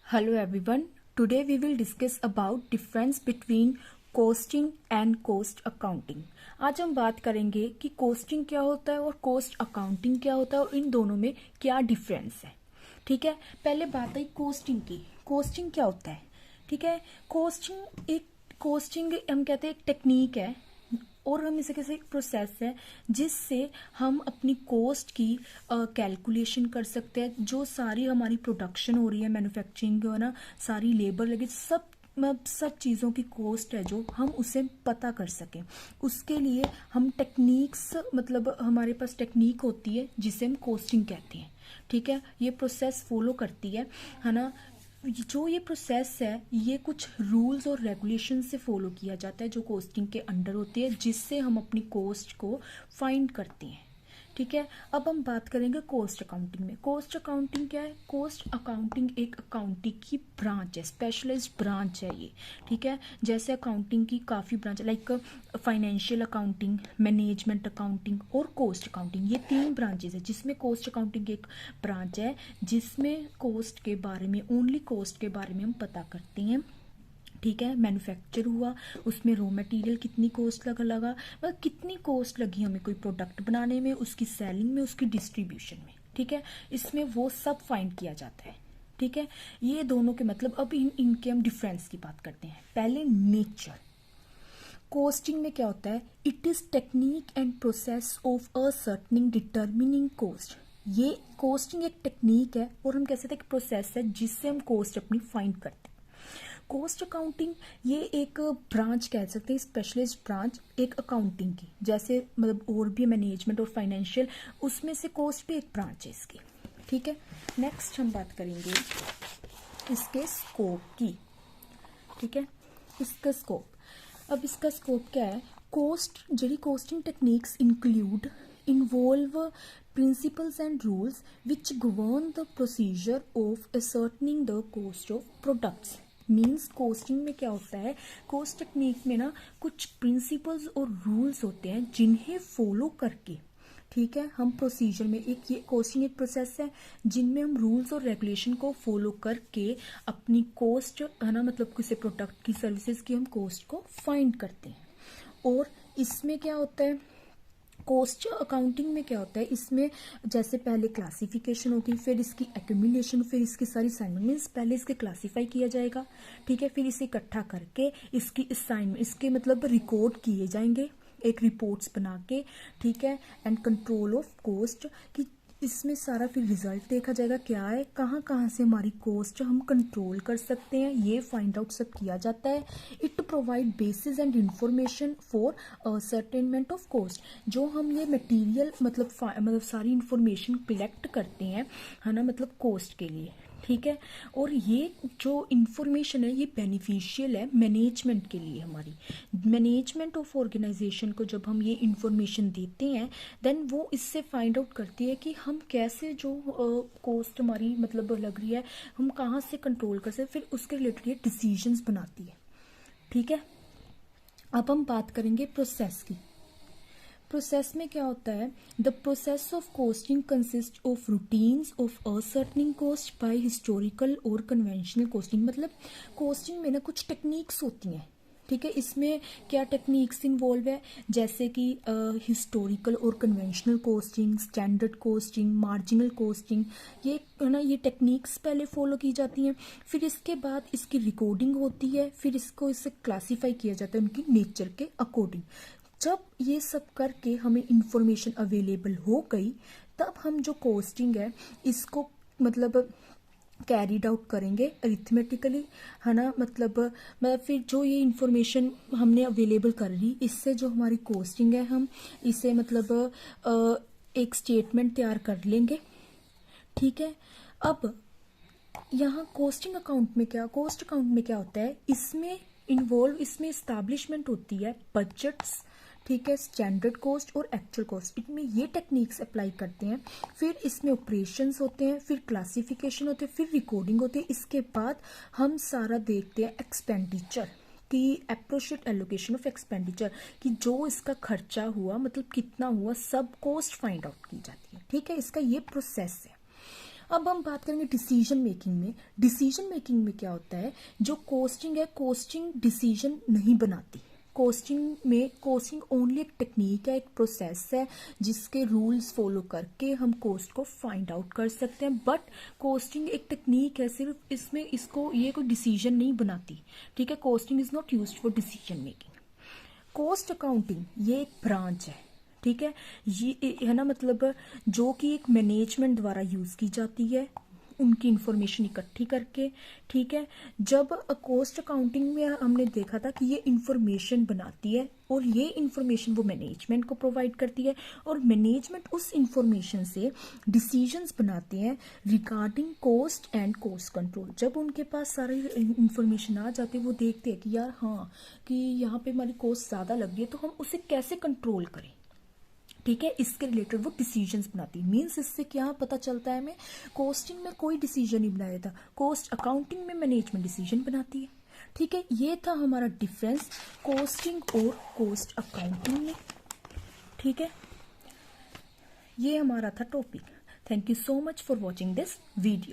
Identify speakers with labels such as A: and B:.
A: Hello everyone. Today we will discuss about difference between costing and cost accounting. आज हम बात करेंगे कि कॉस्टिंग क्या होता है और कॉस्ट अकाउंटिंग क्या होता है और इन दोनों में क्या डिफरेंस है। ठीक है, पहले बात आई कॉस्टिंग की। कॉस्टिंग क्या होता है? ठीक है, कॉस्टिंग हम कहते हैं एक टेक्निक है और हम इसे कैसे एक प्रोसेस है जिससे हम अपनी कॉस्ट की कैलकुलेशन कर सकते हैं। जो सारी हमारी प्रोडक्शन हो रही है, मैन्युफैक्चरिंग है ना, सारी लेबर लगे, सब चीज़ों की कॉस्ट है जो हम उसे पता कर सकें। उसके लिए हम टेक्निक्स, मतलब हमारे पास टेक्निक होती है जिसे हम कॉस्टिंग कहते हैं। ठीक है, ये प्रोसेस फॉलो करती है ना। जो ये प्रोसेस है ये कुछ रूल्स और रेगुलेशन से फॉलो किया जाता है जो कॉस्टिंग के अंडर होती है, जिससे हम अपनी कॉस्ट को फाइंड करते हैं। ठीक है, अब हम बात करेंगे कॉस्ट अकाउंटिंग में। कॉस्ट अकाउंटिंग क्या है? कॉस्ट अकाउंटिंग एक अकाउंटिंग की ब्रांच है, स्पेशलाइज्ड ब्रांच है ये। ठीक है, जैसे अकाउंटिंग की काफ़ी branch, like financial accounting, management accounting और कॉस्ट अकाउंटिंग, ये 3 ब्रांचेज है जिसमें कॉस्ट अकाउंटिंग एक ब्रांच है जिसमें कॉस्ट के बारे में, ओनली कॉस्ट के बारे में हम पता करते हैं। ठीक है, मैन्युफैक्चर हुआ, उसमें रॉ मटेरियल कितनी कॉस्ट लगा, मतलब कितनी कॉस्ट लगी हमें कोई प्रोडक्ट बनाने में, उसकी सेलिंग में, उसकी डिस्ट्रीब्यूशन में। ठीक है, इसमें वो सब फाइंड किया जाता है। ठीक है, ये दोनों के मतलब अब इनके हम डिफरेंस की बात करते हैं। पहले नेचर। कॉस्टिंग में क्या होता है? It is technique and process of ascertaining determining cost. ये कॉस्टिंग एक टेक्निक है और हम कह सकते हैं एक प्रोसेस है जिससे हम कॉस्ट अपनी फाइंड करते हैं। कॉस्ट अकाउंटिंग ये एक ब्रांच कह सकते हैं, स्पेशलिस्ट ब्रांच एक अकाउंटिंग की, जैसे मतलब और भी मैनेजमेंट और फाइनेंशियल, उसमें से कॉस्ट भी एक ब्रांच है इसकी। ठीक है, नेक्स्ट हम बात करेंगे इसके स्कोप की। ठीक है, इसका स्कोप, अब इसका स्कोप क्या है? कॉस्ट जड़ी costing techniques include involve principles and rules which govern the procedure of ascertaining the cost of products। Means costing में क्या होता है? कॉस्ट टेक्निक में ना कुछ प्रिंसिपल्स और रूल्स होते हैं जिन्हें फॉलो करके, ठीक है, हम प्रोसीजर में एक, ये कॉस्टिंग एक प्रोसेस है जिनमें हम रूल्स और रेगुलेशन को फॉलो करके अपनी कॉस्ट है ना, मतलब किसी प्रोडक्ट की, सर्विसेज की हम कॉस्ट को फाइंड करते हैं। और इसमें क्या होता है? कॉस्ट अकाउंटिंग में क्या होता है? इसमें जैसे पहले क्लासिफिकेशन होगी, फिर इसकी एक्यूमुलेशन, फिर इसकी सारी असाइनमेंट, मीन्स पहले इसके क्लासीफाई किया जाएगा। ठीक है, फिर इसे इकट्ठा करके इसकी असाइनमेंट, इसके मतलब रिकॉर्ड किए जाएंगे एक रिपोर्ट्स बना के। ठीक है, एंड कंट्रोल ऑफ कॉस्ट कि इसमें सारा फिर रिजल्ट देखा जाएगा क्या है, कहाँ कहाँ से हमारी कॉस्ट हम कंट्रोल कर सकते हैं, ये फाइंड आउट सब किया जाता है। It provide basis and information for ascertainment of cost. जो हम ये मटेरियल मतलब सारी इंफॉर्मेशन कलेक्ट करते हैं है ना, मतलब कॉस्ट के लिए। ठीक है, और ये जो इंफॉर्मेशन है ये बेनिफिशियल है मैनेजमेंट के लिए, हमारी मैनेजमेंट ऑफ ऑर्गेनाइजेशन को जब हम ये इंफॉर्मेशन देते हैं, देन वो इससे फाइंड आउट करती है कि हम कैसे जो कॉस्ट हमारी मतलब लग रही है, हम कहाँ से कंट्रोल कर सकते, फिर उसके रिलेटेड ये डिसीजंस बनाती है। ठीक है, अब हम बात करेंगे प्रोसेस की। प्रोसेस में क्या होता है? The process of costing consist of routines of ascertaining cost by historical और कन्वेंशनल कॉस्टिंग। मतलब कॉस्टिंग में ना कुछ टेक्निक्स होती हैं। ठीक है, इसमें क्या टेक्निक्स इन्वॉल्व है? जैसे कि हिस्टोरिकल और conventional costing, standard costing, marginal costing, ये है ना, ये टेक्निक्स पहले फॉलो की जाती हैं। फिर इसके बाद इसकी रिकॉर्डिंग होती है, फिर इससे क्लासीफाई किया जाता है उनकी नेचर के अकॉर्डिंग। जब ये सब करके हमें इंफॉर्मेशन अवेलेबल हो गई, तब हम जो कॉस्टिंग है इसको मतलब कैरीड आउट करेंगे अरिथमेटिकली, है ना, मतलब फिर जो ये इंफॉर्मेशन हमने अवेलेबल कर ली, इससे जो हमारी कॉस्टिंग है हम इसे मतलब एक स्टेटमेंट तैयार कर लेंगे। ठीक है, अब यहाँ कॉस्टिंग अकाउंट में क्या, कॉस्ट अकाउंट में क्या होता है? इसमें इस्टेब्लिशमेंट होती है बजट्स, ठीक है, स्टैंडर्ड कॉस्ट और एक्चुअल कॉस्ट, इसमें ये टेक्निक्स अप्लाई करते हैं। फिर इसमें ऑपरेशंस होते हैं, फिर क्लासिफिकेशन होते हैं, फिर रिकॉर्डिंग होती है। इसके बाद हम सारा देखते हैं एक्सपेंडिचर की, एप्रोप्रिएट एलोकेशन ऑफ एक्सपेंडिचर, कि जो इसका खर्चा हुआ मतलब कितना हुआ, सब कॉस्ट फाइंड आउट की जाती है। ठीक है, इसका ये प्रोसेस है। अब हम बात करेंगे डिसीजन मेकिंग में। डिसीजन मेकिंग में क्या होता है, जो कोस्टिंग है, कोस्टिंग डिसीजन नहीं बनाती। कोस्टिंग ओनली एक टेक्निक है, एक प्रोसेस है जिसके रूल्स फॉलो करके हम कोस्ट को फाइंड आउट कर सकते हैं। बट कोस्टिंग एक टेक्निक है, सिर्फ इसमें ये कोई डिसीजन नहीं बनाती, ठीक है। Costing is not used for decision making. Cost accounting ये एक ब्रांच है, ठीक है, ये है ना, मतलब जो कि एक मैनेजमेंट द्वारा यूज की जाती है उनकी इंफॉर्मेशन इकट्ठी करके, ठीक है। जब कॉस्ट अकाउंटिंग में हमने देखा था कि ये इंफॉर्मेशन बनाती है और ये इंफॉर्मेशन वो मैनेजमेंट को प्रोवाइड करती है और मैनेजमेंट उस इंफॉर्मेशन से डिसीजंस बनाते हैं regarding cost and cost control. जब उनके पास सारी इंफॉर्मेशन आ जाती है, वो देखते हैं कि यार हाँ, कि यहाँ पे हमारी कॉस्ट ज़्यादा लग रही है, तो हम उसे कैसे कंट्रोल करें, ठीक है। इसके रिलेटेड वो डिसीजंस बनाती है। मीन्स इससे क्या पता चलता है हमें, कोस्टिंग में कोई डिसीजन नहीं बनाया था, कॉस्ट अकाउंटिंग में मैनेजमेंट डिसीजन बनाती है, ठीक है। ये था हमारा डिफरेंस कोस्टिंग और कॉस्ट अकाउंटिंग में, ठीक है। ये हमारा था topic. Thank you so much for watching this video.